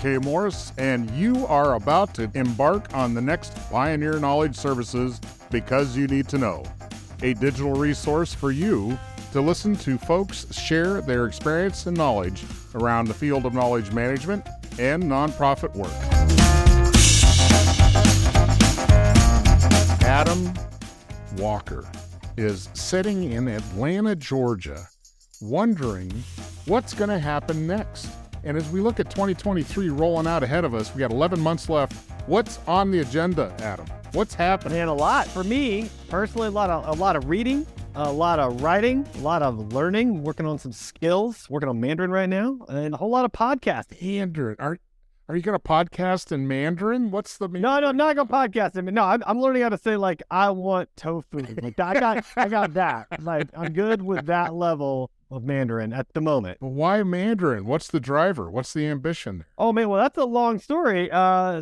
K. Morris, and you are about to embark on the next Pioneer Knowledge Services Because You Need to Know, a digital resource for you to listen to folks share their experience and knowledge around the field of knowledge management and nonprofit work. Adam Walker is sitting in Atlanta, Georgia, wondering what's going to happen next. And as we look at 2023 rolling out ahead of us, we got 11 months left. What's on the agenda, Adam? What's happening? Man, a lot. For me, personally, a lot of reading, a lot of writing, a lot of learning, working on some skills, working on Mandarin right now, and a whole lot of podcasting. Mandarin. Are you going to podcast in Mandarin? What's the... No, I'm not going to podcast. I mean, no, I'm learning how to say, like, I want tofu. Like, I got that. Like, I'm good with that level of Mandarin at the moment. But why Mandarin? What's the driver? What's the ambition there? Oh, man, well, that's a long story.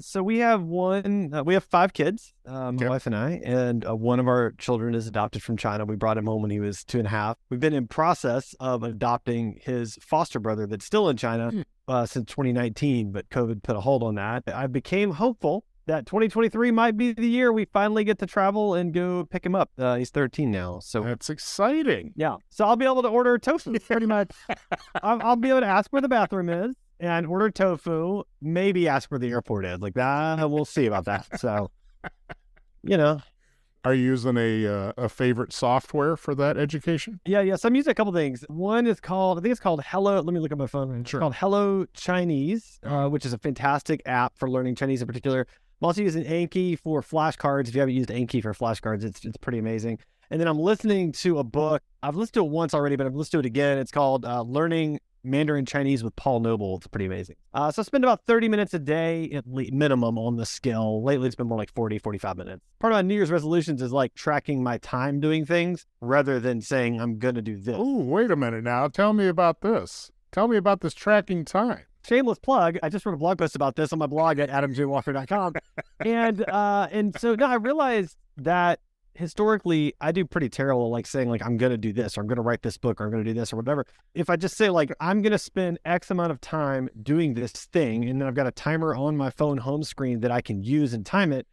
So we have we have 5 kids, my wife and I, and one of our children is adopted from China. We brought him home when he was 2.5. We've been in process of adopting his foster brother that's still in China since 2019, but COVID put a hold on that. I became hopeful that 2023 might be the year we finally get to travel and go pick him up. He's 13 now. So that's exciting. Yeah. So I'll be able to order tofu pretty much. I'll be able to ask where the bathroom is and order tofu, maybe ask where the airport is. Like that, we'll see about that. So, you know. Are you using a favorite software for that education? Yeah. So I'm using a couple things. One is I think it's called Hello. Let me look at my phone. It's called Hello Chinese, which is a fantastic app for learning Chinese in particular. I'm also using Anki for flashcards. If you haven't used Anki for flashcards, it's pretty amazing. And then I'm listening to a book. I've listened to it once already, but I've listened to it again. It's called Learning Mandarin Chinese with Paul Noble. It's pretty amazing. So I spend about 30 minutes a day at minimum on the skill. Lately, it's been more like 40, 45 minutes. Part of my New Year's resolutions is like tracking my time doing things rather than saying I'm going to do this. Oh, wait a minute now. Tell me about this. Tell me about this tracking time. Shameless plug. I just wrote a blog post about this on my blog at adamjwalker.com. And so now I realized that historically I do pretty terrible, like saying like, I'm going to do this, or I'm going to write this book, or I'm going to do this or whatever. If I just say like, I'm going to spend X amount of time doing this thing, and then I've got a timer on my phone home screen that I can use and time it.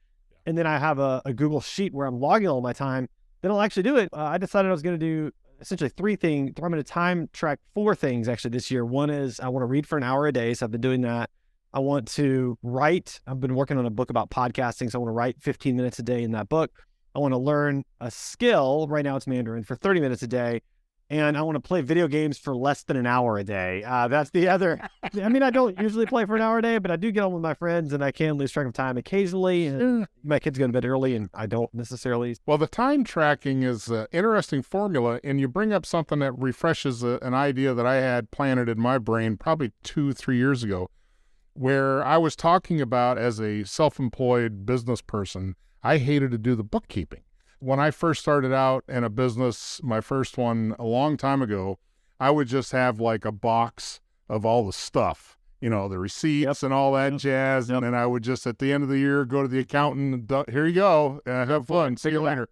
And then I have a Google sheet where I'm logging all my time, then I'll actually do it. I decided I was going to do essentially 3 things. I'm going to time track 4 things actually this year. One is I want to read for an hour a day. So I've been doing that. I want to write. I've been working on a book about podcasting. So I want to write 15 minutes a day in that book. I want to learn a skill. Right now it's Mandarin for 30 minutes a day. And I want to play video games for less than an hour a day. That's the other. I mean, I don't usually play for an hour a day, but I do get on with my friends and I can lose track of time occasionally. And my kids go to bed early and I don't necessarily. Well, the time tracking is an interesting formula, and you bring up something that refreshes an idea that I had planted in my brain probably 2-3 years ago, where I was talking about as a self-employed business person, I hated to do the bookkeeping. When I first started out in a business, my first one a long time ago, I would just have like a box of all the stuff, you know, the receipts and all that jazz. And then I would just at the end of the year go to the accountant and here you go, have fun, see you later.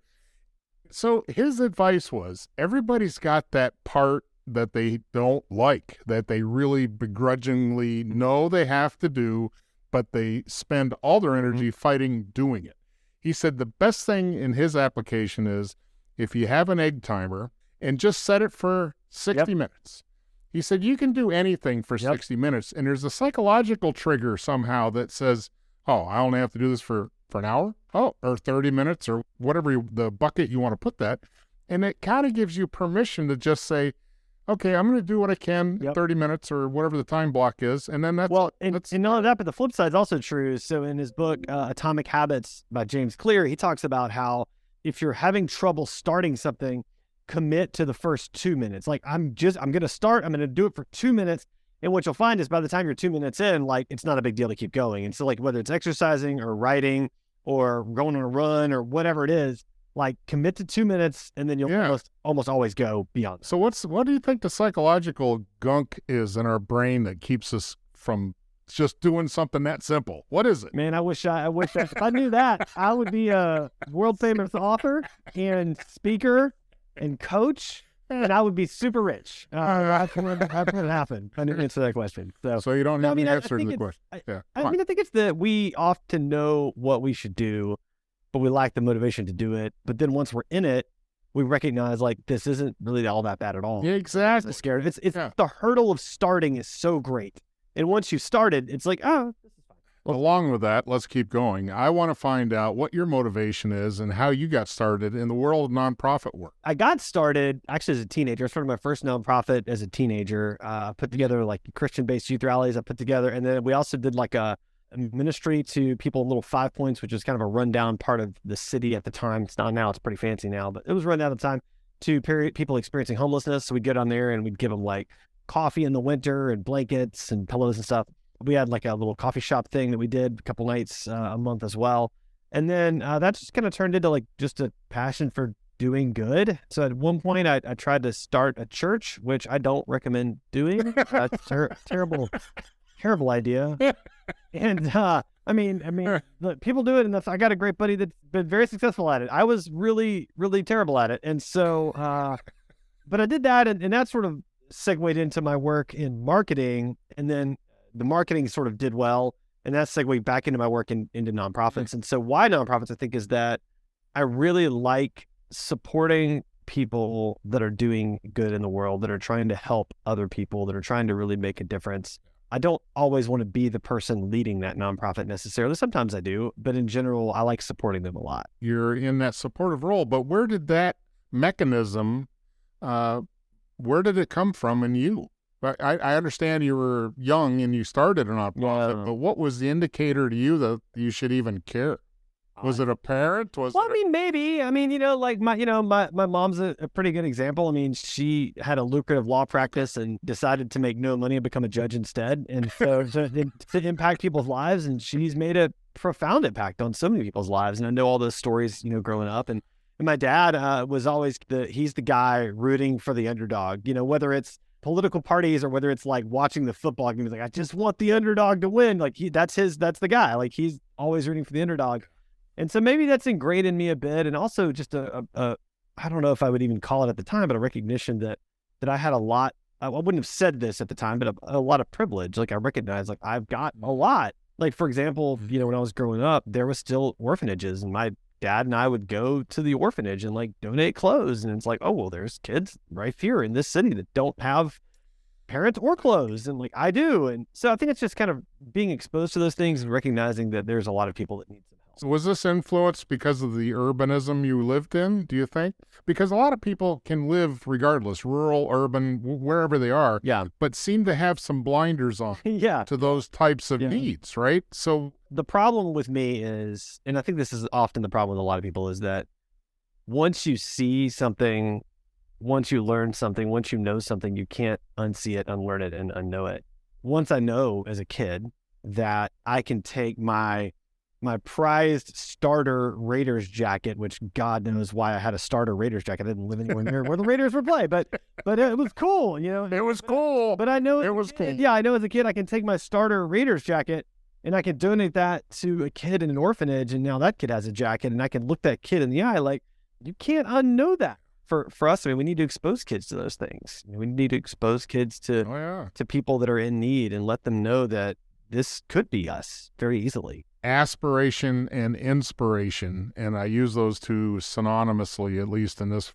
So his advice was everybody's got that part that they don't like, that they really begrudgingly know they have to do, but they spend all their energy fighting doing it. He said the best thing in his application is if you have an egg timer and just set it for 60 minutes. He said you can do anything for 60 minutes, and there's a psychological trigger somehow that says, oh, I only have to do this for an hour, or 30 minutes, or whatever the bucket you want to put that. And it kind of gives you permission to just say, okay, I'm going to do what I can in 30 minutes or whatever the time block is. And then that's... Well, and not only that, but the flip side is also true. So in his book, Atomic Habits by James Clear, he talks about how if you're having trouble starting something, commit to the first 2 minutes. Like I'm going to start, I'm going to do it for 2 minutes. And what you'll find is by the time you're 2 minutes in, like it's not a big deal to keep going. And so like whether it's exercising or writing or going on a run or whatever it is, like commit to 2 minutes and then you'll almost always go beyond that. So what do you think the psychological gunk is in our brain that keeps us from just doing something that simple? What is it? Man, I wish if I knew that, I would be a world famous author and speaker and coach and I would be super rich. That's what happened. I didn't answer that question. So you don't have the answer to the it's- question. I mean, I think it's that we often know what we should do, but we lack the motivation to do it. But then once we're in it, we recognize like this isn't really all that bad at all. Yeah, exactly. It's scary. It's the hurdle of starting is so great, and once you've started, it's like, oh, this is fine. Along with that, let's keep going. I want to find out what your motivation is and how you got started in the world of nonprofit work. I got started actually as a teenager. I started my first nonprofit as a teenager. I put together like Christian-based youth rallies. I put together, and then we also did like a ministry to people in Little 5 Points, which was kind of a rundown part of the city at the time. It's not now; it's pretty fancy now, but it was rundown at the time to people experiencing homelessness. So we'd get on there and we'd give them like coffee in the winter and blankets and pillows and stuff. We had like a little coffee shop thing that we did a couple nights a month as well. And then that just kind of turned into like just a passion for doing good. So at one point I tried to start a church, which I don't recommend doing. That's terrible idea. And I mean, look, people do it, and I got a great buddy that's been very successful at it. I was really, really terrible at it. And so, but I did that, and that sort of segued into my work in marketing, and then the marketing sort of did well, and that segued back into my work into nonprofits. And so why nonprofits, I think, is that I really like supporting people that are doing good in the world, that are trying to help other people, that are trying to really make a difference. I don't always want to be the person leading that nonprofit necessarily. Sometimes I do, but in general, I like supporting them a lot. You're in that supportive role, but where did that mechanism, where did it come from in you? I understand you were young and you started a nonprofit, but what was the indicator to you that you should even care? Was it a parent? I mean, maybe. I mean, like my mom's a pretty good example. I mean, she had a lucrative law practice and decided to make no money and become a judge instead. And so to impact people's lives, and she's made a profound impact on so many people's lives. And I know all those stories, growing up. And my dad was always he's the guy rooting for the underdog, whether it's political parties or whether it's like watching the football game. He's like, I just want the underdog to win. Like that's the guy. Like he's always rooting for the underdog. And so maybe that's ingrained in me a bit. And also just I don't know if I would even call it at the time, but a recognition that I had a lot, I wouldn't have said this at the time, but a lot of privilege. Like I recognize like I've got a lot. Like for example, when I was growing up, there was still orphanages, and my dad and I would go to the orphanage and like donate clothes. And it's like, oh, well, there's kids right here in this city that don't have parents or clothes, and like I do. And so I think it's just kind of being exposed to those things and recognizing that there's a lot of people that need some help. So was this influenced because of the urbanism you lived in, do you think? Because a lot of people can live regardless, rural, urban, wherever they are, but seem to have some blinders on to those types of needs, right? So the problem with me is, and I think this is often the problem with a lot of people, is that once you see something, once you learn something, once you know something, you can't unsee it, unlearn it, and unknow it. Once I know as a kid that I can take my prized starter Raiders jacket, which God knows why I had a starter Raiders jacket. I didn't live anywhere near where the Raiders would play, but it was cool, It was cool. But I know it was cool. Yeah, I know as a kid I can take my starter Raiders jacket and I can donate that to a kid in an orphanage, and now that kid has a jacket, and I can look that kid in the eye. Like, you can't unknow that. For us, I mean, we need to expose kids to those things. We need to expose kids to people that are in need and let them know that this could be us very easily. Aspiration and inspiration, and I use those two synonymously, at least in this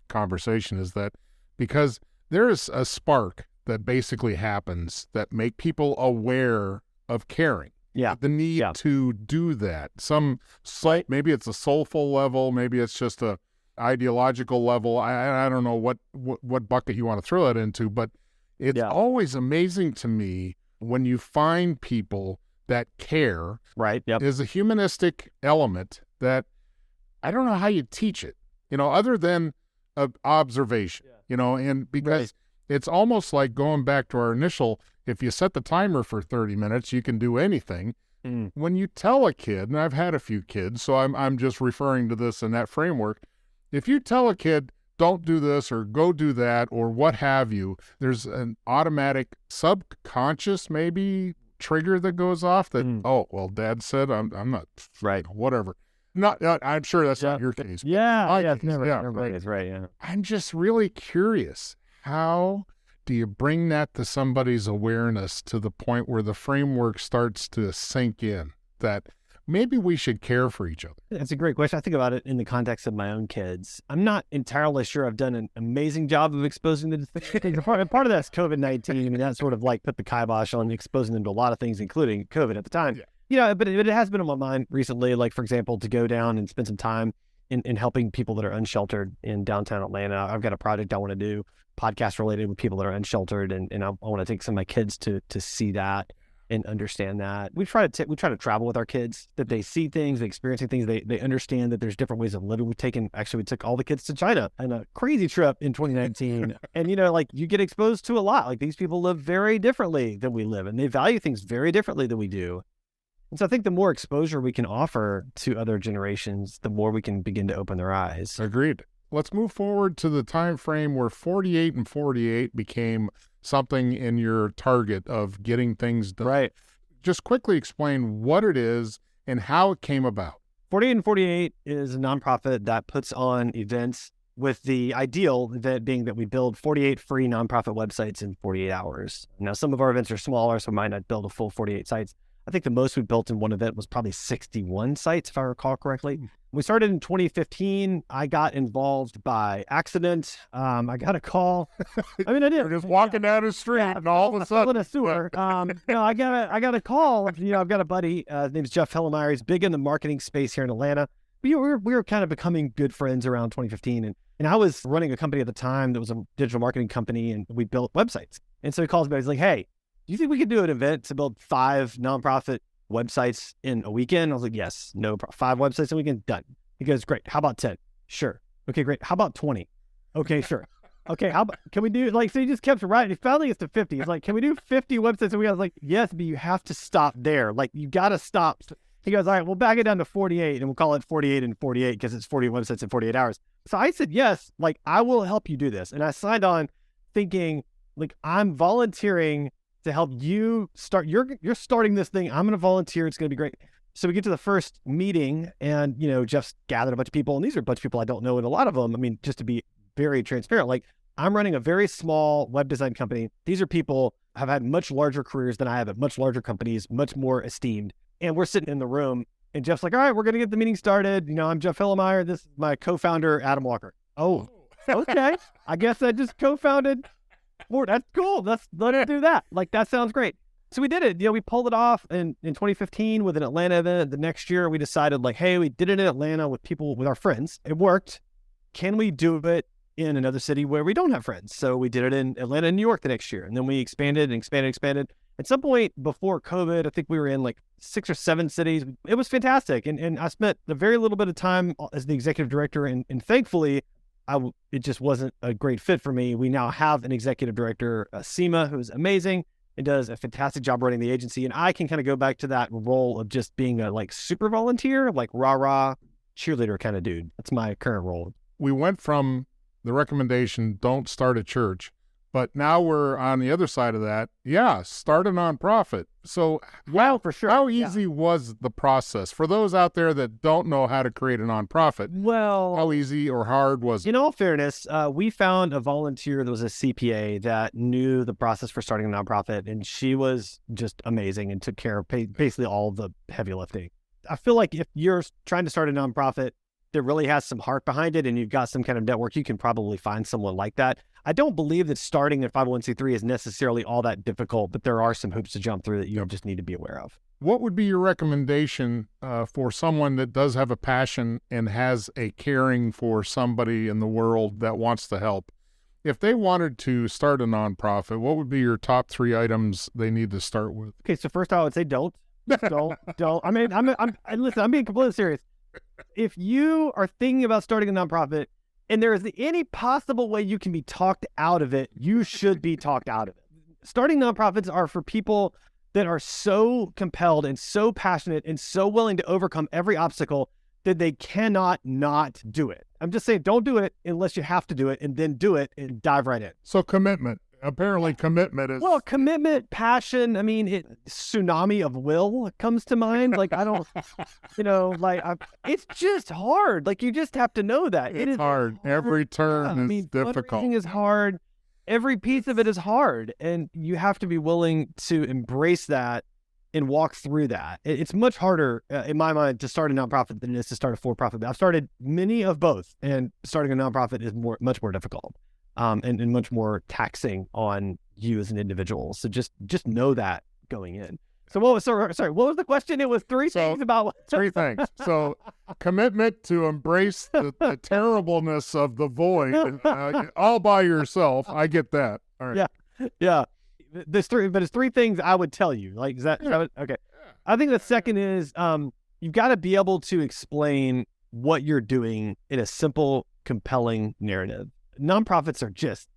conversation, is that because there is a spark that basically happens that make people aware of caring. Yeah. The need to do that. Maybe it's a soulful level, maybe it's just a ideological level. I don't know what bucket you want to throw it into, but it's always amazing to me when you find people that care. Right. Yep. Is a humanistic element that I don't know how you teach it, other than observation, and because it's almost like going back to our initial, if you set the timer for 30 minutes, you can do anything. When you tell a kid, and I've had a few kids, so I'm just referring to this in that framework. If you tell a kid, don't do this or go do that or what have you, there's an automatic subconscious maybe trigger that goes off that, oh, well, Dad said I'm not, right, whatever. I'm sure that's not your case. Yeah, It's never, yeah, everybody's right. Yeah. I'm just really curious. How do you bring that to somebody's awareness to the point where the framework starts to sink in that maybe we should care for each other? That's a great question. I think about it in the context of my own kids. I'm not entirely sure I've done an amazing job of exposing them to things. Part of that's COVID-19. I mean, that sort of like put the kibosh on exposing them to a lot of things, including COVID at the time. Yeah. You know, but it has been on my mind recently, like, for example, to go down and spend some time in helping people that are unsheltered in downtown Atlanta. I've got a project I want to do, podcast related with people that are unsheltered, and I want to take some of my kids to see that and understand that. We try to travel with our kids, that they see things, they experiencing things, they understand that there's different ways of living. We took all the kids to China on a crazy trip in 2019. And, you know, like, you get exposed to a lot. Like, these people live very differently than we live, and they value things very differently than we do. And so I think the more exposure we can offer to other generations, the more we can begin to open their eyes. Agreed. Let's move forward to the time frame where 48 and 48 became something in your target of getting things done. Right. Just quickly explain what it is and how it came about. 48 and 48 is a nonprofit that puts on events with the ideal event being that we build 48 free nonprofit websites in 48 hours. Now, some of our events are smaller, so we might not build a full 48 sites. I think the most we built in one event was probably 61 sites, if I recall correctly. We started in 2015. I got involved by accident. I got a call. I mean, I did. You're just walking down the street, and all of a sudden, in a sewer. I got a call. You know, I've got a buddy. His name's Jeff Hellemeyer. He's big in the marketing space here in Atlanta. We were kind of becoming good friends around 2015, and I was running a company at the time that was a digital marketing company, and we built websites. And so he calls me. He's like, "Hey, do you think we could do an event to build 5 nonprofit websites in a weekend?" I was like, "Yes, no problem. 5 websites in a weekend, done." He goes, "Great. How about 10? Sure. Okay, great. How about 20? Okay, sure. Okay, how about, can we do, like," so he just kept writing. He finally gets to 50. He's like, "Can we do 50 websites a week?" I was like, "Yes, but you have to stop there. Like, you got to stop." He goes, "All right, we'll back it down to 48 and we'll call it 48 and 48 because it's 40 websites in 48 hours. So I said, "Yes, like, I will help you do this." And I signed on thinking, like, I'm volunteering to help you start. You're starting this thing. I'm going to volunteer. It's going to be great. So we get to the first meeting, and, you know, Jeff's gathered a bunch of people, and these are a bunch of people I don't know, and a lot of them, I mean, just to be very transparent, like, I'm running a very small web design company. These are people who have had much larger careers than I have at much larger companies, much more esteemed. And we're sitting in the room, and Jeff's like, "All right, we're going to get the meeting started. You know, I'm Jeff Hellemeyer. This is my co-founder, Adam Walker." Oh, okay. I guess I just co-founded. Well, that's cool. Let's do that. Like, that sounds great. So we did it. You know, we pulled it off in 2015 with an Atlanta event. The next year we decided, like, hey, we did it in Atlanta with our friends. It worked. Can we do it in another city where we don't have friends? So we did it in Atlanta and New York the next year. And then we expanded. At some point before COVID, I think we were in like 6 or 7 cities. It was fantastic. And I spent a very little bit of time as the executive director. And thankfully, it just wasn't a great fit for me. We now have an executive director, Seema, who's amazing and does a fantastic job running the agency. And I can kind of go back to that role of just being a, like, super volunteer, like, rah-rah cheerleader kind of dude. That's my current role. We went from the recommendation, don't start a church, but now we're on the other side of that. Yeah, start a nonprofit. So, well, for sure. How easy was the process for those out there that don't know how to create a nonprofit? Well, how easy or hard was it? In all fairness, we found a volunteer that was a CPA that knew the process for starting a nonprofit, and she was just amazing and took care of basically all the heavy lifting. I feel like if you're trying to start a nonprofit that really has some heart behind it and you've got some kind of network, you can probably find someone like that. I don't believe that starting a 501c3 is necessarily all that difficult, but there are some hoops to jump through that you just need to be aware of. What would be your recommendation for someone that does have a passion and has a caring for somebody in the world that wants to help? If they wanted to start a nonprofit, what would be your top 3 items they need to start with? Okay, so first I would say don't. I mean, listen, I'm being completely serious. If you are thinking about starting a nonprofit and there is any possible way you can be talked out of it, you should be talked out of it. Starting nonprofits are for people that are so compelled and so passionate and so willing to overcome every obstacle that they cannot not do it. I'm just saying, don't do it unless you have to do it, and then do it and dive right in. So commitment. Apparently commitment is... Well, commitment, passion. I mean, tsunami of will comes to mind. Like, I don't, it's just hard. Like, you just have to know that. It's hard. Every turn is difficult. Fundraising is hard. Every piece of it is hard. And you have to be willing to embrace that and walk through that. It's much harder, in my mind, to start a nonprofit than it is to start a for-profit. I've started many of both, and starting a nonprofit is much more difficult. And much more taxing on you as an individual. So just know that going in. So what was the question? It was three things about... Three things. So commitment to embrace the terribleness of the void all by yourself. I get that. All right. Yeah. There's three things I would tell you. Like, is that okay? I think the second is you've got to be able to explain what you're doing in a simple, compelling narrative. Nonprofits are just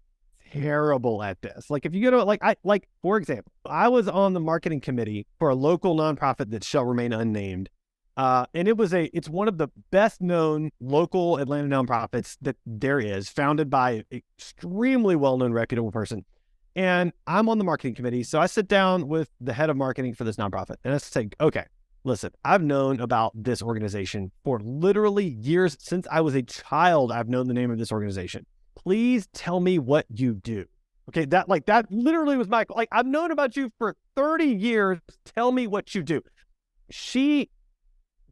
terrible at this. Like, if you go to for example, I was on the marketing committee for a local nonprofit that shall remain unnamed. And it's one of the best known local Atlanta nonprofits that there is, founded by an extremely well-known, reputable person. And I'm on the marketing committee. So I sit down with the head of marketing for this nonprofit and I say, okay, listen, I've known about this organization for literally years. Since I was a child, I've known the name of this organization. Please tell me what you do. Okay, that literally was I've known about you for 30 years. Tell me what you do. She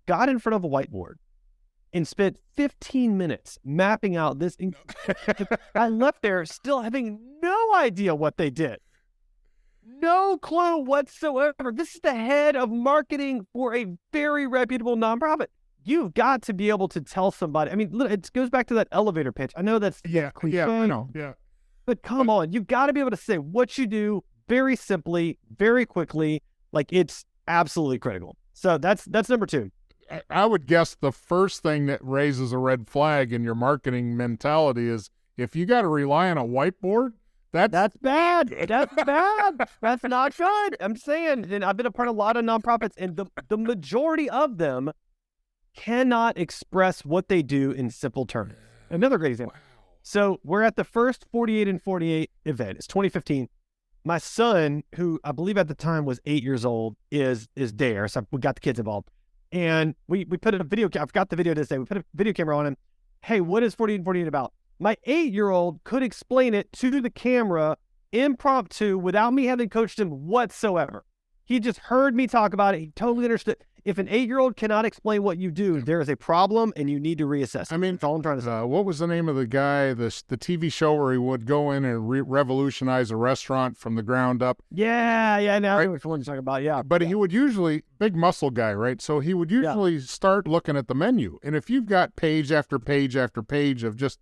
got in front of a whiteboard and spent 15 minutes mapping out this. I left there still having no idea what they did. No clue whatsoever. This is the head of marketing for a very reputable nonprofit. You've got to be able to tell somebody. I mean, it goes back to that elevator pitch. I know that's cliche. Yeah, I know. Yeah. But come on, you've got to be able to say what you do very simply, very quickly. Like, it's absolutely critical. So that's number two. I would guess the first thing that raises a red flag in your marketing mentality is if you got to rely on a whiteboard, that's bad. That's bad. That's not good. I'm saying, and I've been a part of a lot of nonprofits, and the majority of them cannot express what they do in simple terms. Another great example. Wow. So we're at the first 48 and 48 event. It's 2015. My son, who I believe at the time was 8 years old, is there. So we got the kids involved. And we put in a video. I forgot the video to say. We put a video camera on him. Hey, what is 48 and 48 about? My 8-year-old could explain it to the camera impromptu without me having coached him whatsoever. He just heard me talk about it. He totally understood. If an 8-year-old cannot explain what you do, there is a problem and you need to reassess. I mean, that's all I'm trying to say. What was the name of the guy, the TV show where he would go in and revolutionize a restaurant from the ground up? Yeah. Now I know which one you're talking about. Yeah. But he would usually, big muscle guy, right? So he would usually start looking at the menu. And if you've got page after page after page of just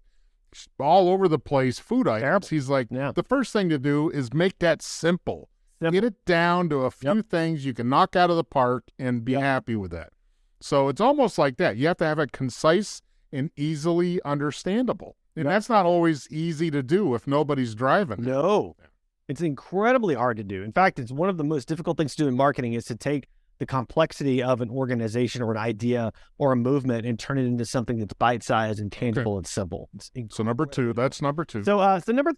all over the place food items, he's like, the first thing to do is make that simple. Get it down to a few things you can knock out of the park and be happy with that. So it's almost like that. You have to have it concise and easily understandable. And that's not always easy to do if nobody's driving. No. It's incredibly hard to do. In fact, it's one of the most difficult things to do in marketing is to take the complexity of an organization or an idea or a movement and turn it into something that's bite-sized and tangible and simple. So number two, that's number two. So number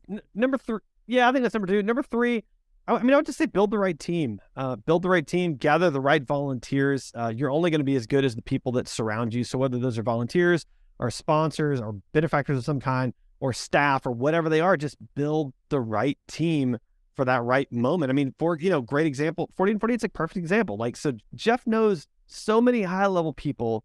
three, I think that's number two. Number three, I would just say build the right team. Build the right team, gather the right volunteers. You're only going to be as good as the people that surround you. So whether those are volunteers or sponsors or benefactors of some kind or staff or whatever they are, just build the right team for that right moment. I mean, great example, 40 and 48 is a perfect example. Like, so Jeff knows so many high-level people.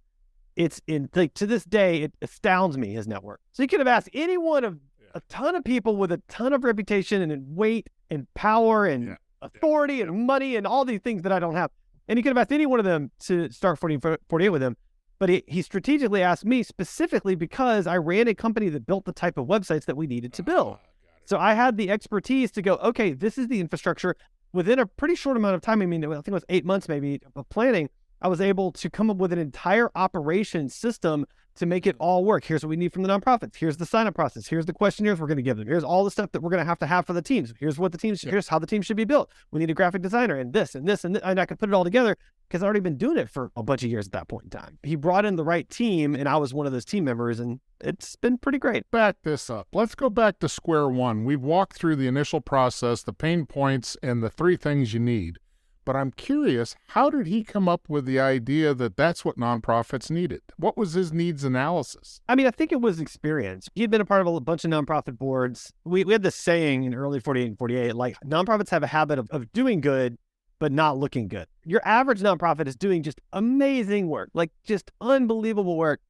It's to this day, it astounds me, his network. So you could have asked any one of a ton of people with a ton of reputation and weight and power and authority and money and all these things that I don't have. And he could have asked any one of them to start 48 with him. But he strategically asked me specifically because I ran a company that built the type of websites that we needed to build. So I had the expertise to go, okay, this is the infrastructure. Within a pretty short amount of time, I mean, I think it was 8 months maybe of planning, I was able to come up with an entire operation system to make it all work. Here's what we need from the nonprofits. Here's the sign-up process. Here's the questionnaires we're going to give them. Here's all the stuff that we're going to have for the teams. Here's what the teams. Here's how the team should be built. We need a graphic designer and this and this and this. And I could put it all together. because I'd already been doing it for a bunch of years at that point in time. He brought in the right team, and I was one of those team members, and it's been pretty great. Back this up. Let's go back to square one. We've walked through the initial process, the pain points, and the 3 things you need. But I'm curious, how did he come up with the idea that that's what nonprofits needed? What was his needs analysis? I mean, I think it was experience. He had been a part of a bunch of nonprofit boards. We had this saying in early 48 and 48, like nonprofits have a habit of doing good, but not looking good. Your average nonprofit is doing just amazing work, like just unbelievable work.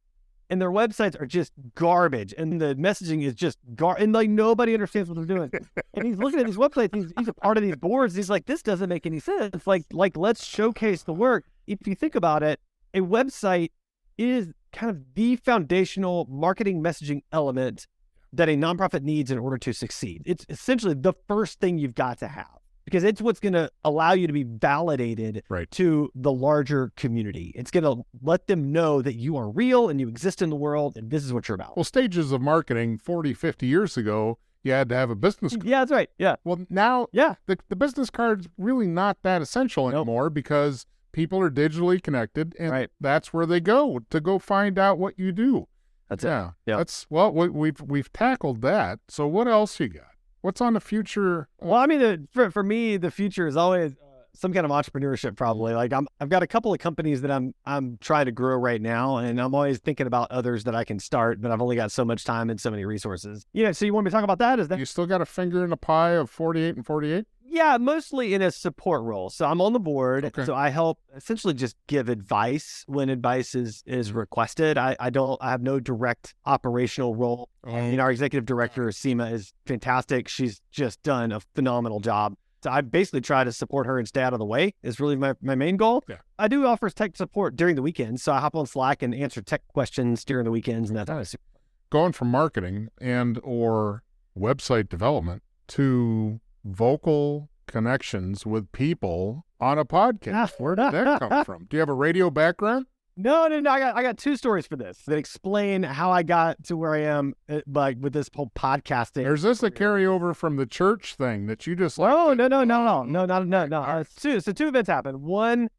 And their websites are just garbage. And the messaging is just and like nobody understands what they're doing. And he's looking at these websites, he's a part of these boards. He's like, this doesn't make any sense. It's like let's showcase the work. If you think about it, a website is kind of the foundational marketing messaging element that a nonprofit needs in order to succeed. It's essentially the first thing you've got to have, because it's what's going to allow you to be validated to the larger community. It's going to let them know that you are real and you exist in the world and this is what you're about. Well, stages of marketing 40, 50 years ago, you had to have a business card. Yeah, that's right. Yeah. Well, now the business card's really not that essential anymore because people are digitally connected, and that's where they go to go find out what you do. That's it. Yeah. We've tackled that. So what else you got? What's on the future? Well, I mean, for me, the future is always some kind of entrepreneurship, probably. Like I've got a couple of companies that I'm trying to grow right now, and I'm always thinking about others that I can start, but I've only got so much time and so many resources. Yeah. So you want me to talk about that? Is that you still got a finger in the pie of 48 and 48? Yeah, mostly in a support role. So I'm on the board. Okay. So I help essentially just give advice when advice is requested. I have no direct operational role. And our executive director, Seema, is fantastic. She's just done a phenomenal job. So I basically try to support her and stay out of the way is really my main goal. Yeah. I do offer tech support during the weekends. So I hop on Slack and answer tech questions during the weekends. And that's super fun. Going from marketing and or website development to vocal connections with people on a podcast. Where'd that come from? Do you have a radio background? No. I got 2 stories for this that explain how I got to where I am, like with this whole podcasting. Is this a carryover from the church thing that you just? Oh no, not. So 2 events happened. One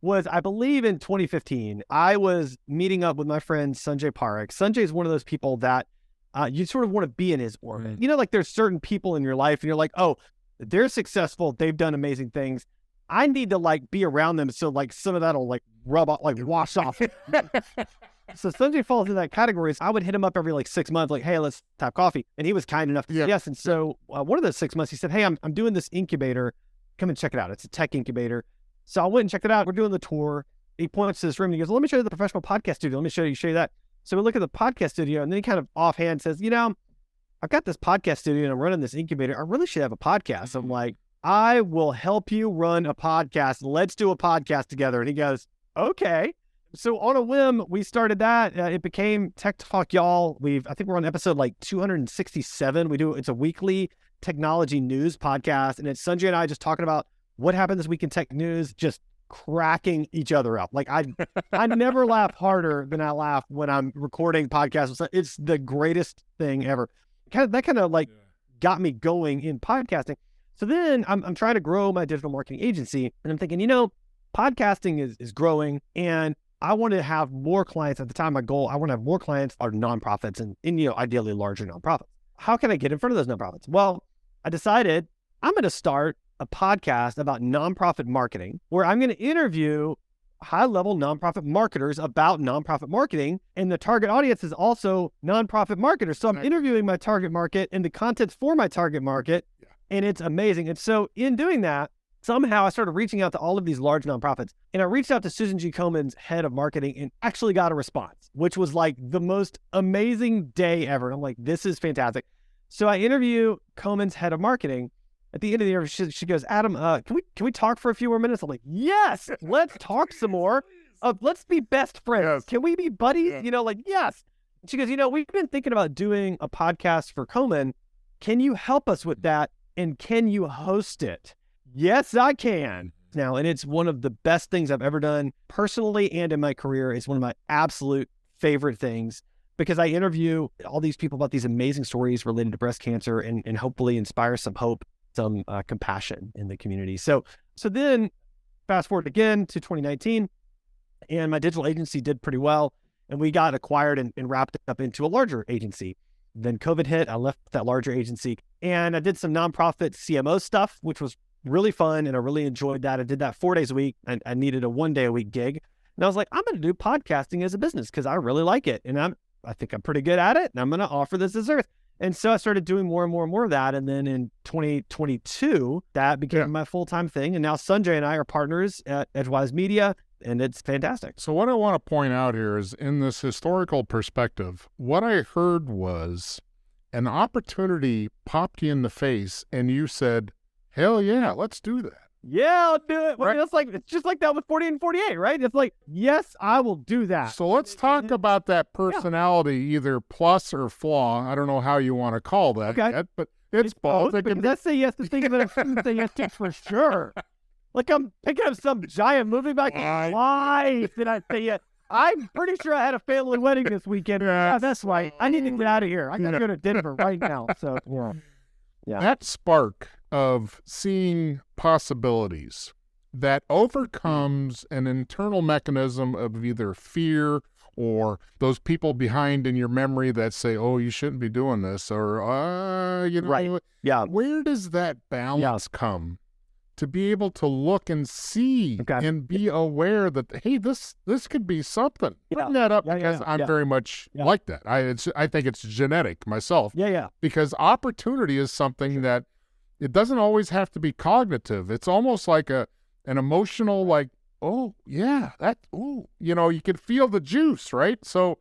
was, I believe, in 2015. I was meeting up with my friend Sanjay Parekh. Sanjay is one of those people that you sort of want to be in his orbit. You know, like there's certain people in your life and you're like, oh, they're successful. They've done amazing things. I need to like be around them. So like some of that'll like rub off, like wash off. So Sanjay falls in that category. So I would hit him up every like 6 months, like, hey, let's have coffee. And he was kind enough to say yes. And so one of those 6 months, he said, hey, I'm doing this incubator. Come and check it out. It's a tech incubator. So I went and checked it out. We're doing the tour. He points to this room and he goes, well, let me show you the professional podcast studio. Let me show you that. So we look at the podcast studio, and then he kind of offhand says, you know, I've got this podcast studio and I'm running this incubator. I really should have a podcast. I'm like, I will help you run a podcast. Let's do a podcast together. And he goes, okay. So on a whim, we started that. It became Tech Talk Y'all. I think we're on episode like 267. It's a weekly technology news podcast. And it's Sanjay and I just talking about what happened this week in tech news, just cracking each other up. Like I never laugh harder than I laugh when I'm recording podcasts. It's the greatest thing ever. That kind of got me going in podcasting. So then I'm trying to grow my digital marketing agency, and I'm thinking, you know, podcasting is growing, and I want to have more clients. At the time, my goal, I want to have more clients are nonprofits and you know, ideally larger nonprofits. How can I get in front of those nonprofits? Well, I decided I'm going to start a podcast about nonprofit marketing where I'm going to interview high-level nonprofit marketers about nonprofit marketing, and the target audience is also nonprofit marketers. So I'm interviewing my target market and the content's for my target market, and it's amazing. And so in doing that, somehow I started reaching out to all of these large nonprofits, and I reached out to Susan G. Komen's head of marketing and actually got a response, which was like the most amazing day ever. And I'm like, this is fantastic. So I interview Komen's head of marketing. At the end of the year, she goes, Adam, can we talk for a few more minutes? I'm like, yes, let's talk some more. Let's be best friends. Yes. Can we be buddies? Yeah. You know, like, yes. She goes, you know, we've been thinking about doing a podcast for Komen. Can you help us with that? And can you host it? Yes, I can. Now, and it's one of the best things I've ever done personally and in my career. It's one of my absolute favorite things because I interview all these people about these amazing stories related to breast cancer and hopefully inspire some hope, some compassion in the community. So then fast forward again to 2019, and my digital agency did pretty well, and we got acquired and wrapped up into a larger agency. Then COVID hit. I left that larger agency, and I did some nonprofit CMO stuff, which was really fun, and I really enjoyed that. I did that 4 days a week. I needed a 1 day a week gig, and I was like, I'm going to do podcasting as a business because I really like it, and I think I'm pretty good at it, and I'm going to offer this as Earth. And so I started doing more and more and more of that. And then in 2022, that became my full-time thing. And now Sanjay and I are partners at Edgewise Media, and it's fantastic. So what I want to point out here is, in this historical perspective, what I heard was an opportunity popped you in the face and you said, hell yeah, let's do that. Yeah, I'll do it. Right. It's just like that with 40 and 48, right? It's like, yes, I will do that. So let's talk about that personality, either plus or flaw. I don't know how you want to call that yet, but it's both. Let's say yes to thinking that I shouldn't say yes to for sure. Like I'm picking up some giant movie back. Why did I say yes? I'm pretty sure I had a family wedding this weekend. Yeah, that's right. I need to get out of here. I got to go to Denver right now. So yeah. That spark of seeing possibilities that overcomes an internal mechanism of either fear or those people behind in your memory that say, oh, you shouldn't be doing this, or, right. Yeah. Where does that balance come to be able to look and see and be aware that, hey, this could be something? Bring that up because I'm very much like that. I think it's genetic myself. Yeah. Because opportunity is something that it doesn't always have to be cognitive. It's almost like an emotional, like, oh, yeah, you can feel the juice, right? So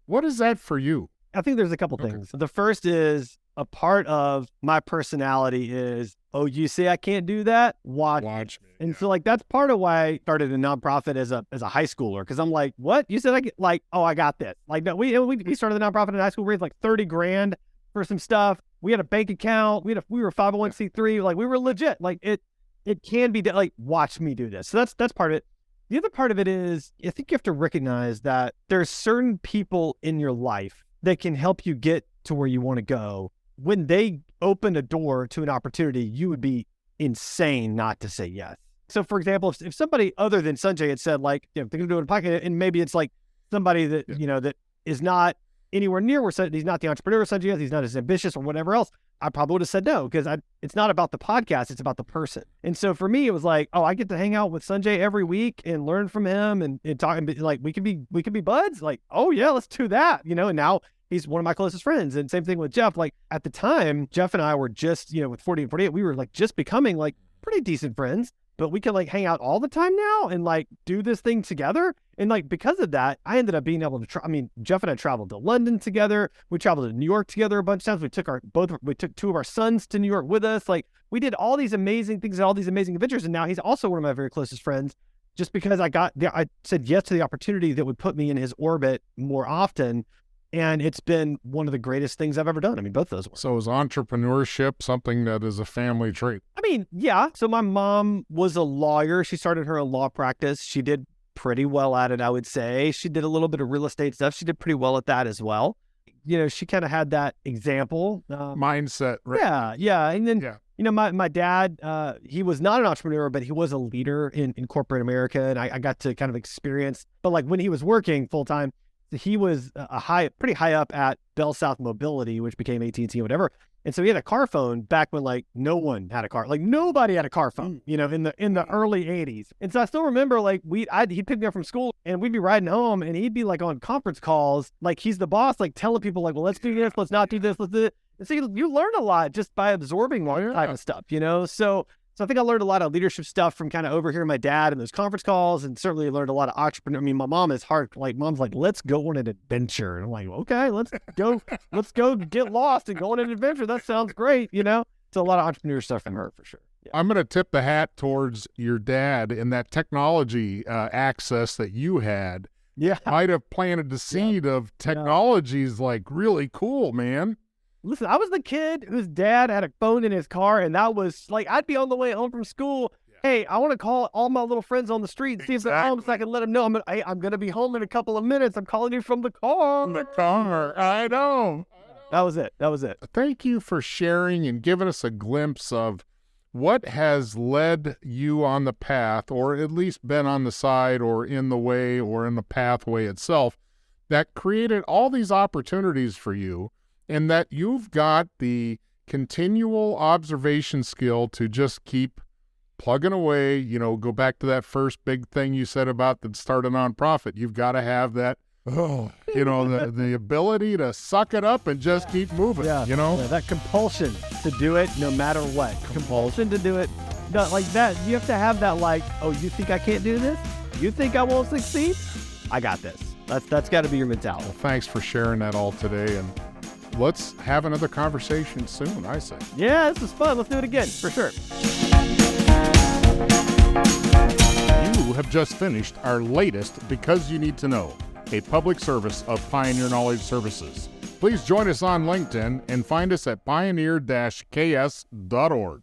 what is that for you? I think there's a couple things. The first is, a part of my personality is, oh, you say I can't do that? Watch me. And so, like, that's part of why I started a nonprofit as a high schooler, because I'm like, what? You said I get, like, oh, I got this. Like, we started the nonprofit in high school, we raised like $30,000 for some stuff. We had a bank account. We were 501c3. Like, we were legit. Like, it can be like, watch me do this. So that's part of it. The other part of it is, I think you have to recognize that there's certain people in your life that can help you get to where you want to go. When they open a door to an opportunity, you would be insane not to say yes. So, for example, if somebody other than Sanjay had said, like, they're going to do a podcast, and maybe it's like somebody that, that is not anywhere near where he's not the entrepreneur Sanjay is, he's not as ambitious or whatever else, I probably would have said no, because it's not about the podcast, it's about the person. And so for me, it was like, oh, I get to hang out with Sanjay every week and learn from him and talk, and like, we could be buds. Like, oh yeah, let's do that. And now he's one of my closest friends. And same thing with Jeff. Like, at the time, Jeff and I were just, with 40 and 48, we were like just becoming like pretty decent friends, but we could like hang out all the time now and like do this thing together. And like, because of that, I ended up being able to Jeff and I traveled to London together. We traveled to New York together a bunch of times. We took two of our sons to New York with us. Like, we did all these amazing things and all these amazing adventures. And now he's also one of my very closest friends, just because I said yes to the opportunity that would put me in his orbit more often. And it's been one of the greatest things I've ever done. I mean, both those were. So is entrepreneurship something that is a family trait? I mean, yeah. So my mom was a lawyer. She started her own law practice. She did pretty well at it, I would say. She did a little bit of real estate stuff. She did pretty well at that as well. She kind of had that example. Mindset, right? Yeah. And then, my dad, he was not an entrepreneur, but he was a leader in corporate America. And I got to kind of experience, but like when he was working full time, he was pretty high up at Bell South Mobility, which became AT&T or whatever. And so he had a car phone back when like no one had a car, like nobody had a car phone, in the early 80s. And so I still remember like he'd pick me up from school and we'd be riding home and he'd be like on conference calls, like he's the boss, like telling people like, well, let's do this, let's not do this, let's do it. And so you learn a lot just by absorbing all type of stuff, So I think I learned a lot of leadership stuff from kind of overhearing my dad in those conference calls, and certainly learned a lot of entrepreneur. I mean, my mom is hard. Like, mom's like, let's go on an adventure. And I'm like, okay, let's go get lost and go on an adventure. That sounds great. It's a lot of entrepreneur stuff from her for sure. Yeah. I'm going to tip the hat towards your dad and that technology access that you had. Yeah. Might have planted the seed of technologies like really cool, man. Listen, I was the kid whose dad had a phone in his car, and that was like, I'd be on the way home from school. Yeah. Hey, I want to call all my little friends on the street and see if they're home so I can let them know I'm going to be home in a couple of minutes. I'm calling you from the car. The car. I know. That was it. Thank you for sharing and giving us a glimpse of what has led you on the path, or at least been on the side or in the way or in the pathway itself, that created all these opportunities for you, and that you've got the continual observation skill to just keep plugging away, go back to that first big thing you said about that start a nonprofit. You've got to have that, the ability to suck it up and just keep moving, Yeah, that compulsion to do it no matter what. Compulsion to do it. No, like that. You have to have that, like, oh, you think I can't do this? You think I won't succeed? I got this. That's got to be your mentality. Well, thanks for sharing that all today, and let's have another conversation soon, I say. Yeah, this is fun. Let's do it again, for sure. You have just finished our latest Because You Need to Know, a public service of Pioneer Knowledge Services. Please join us on LinkedIn and find us at pioneer-ks.org.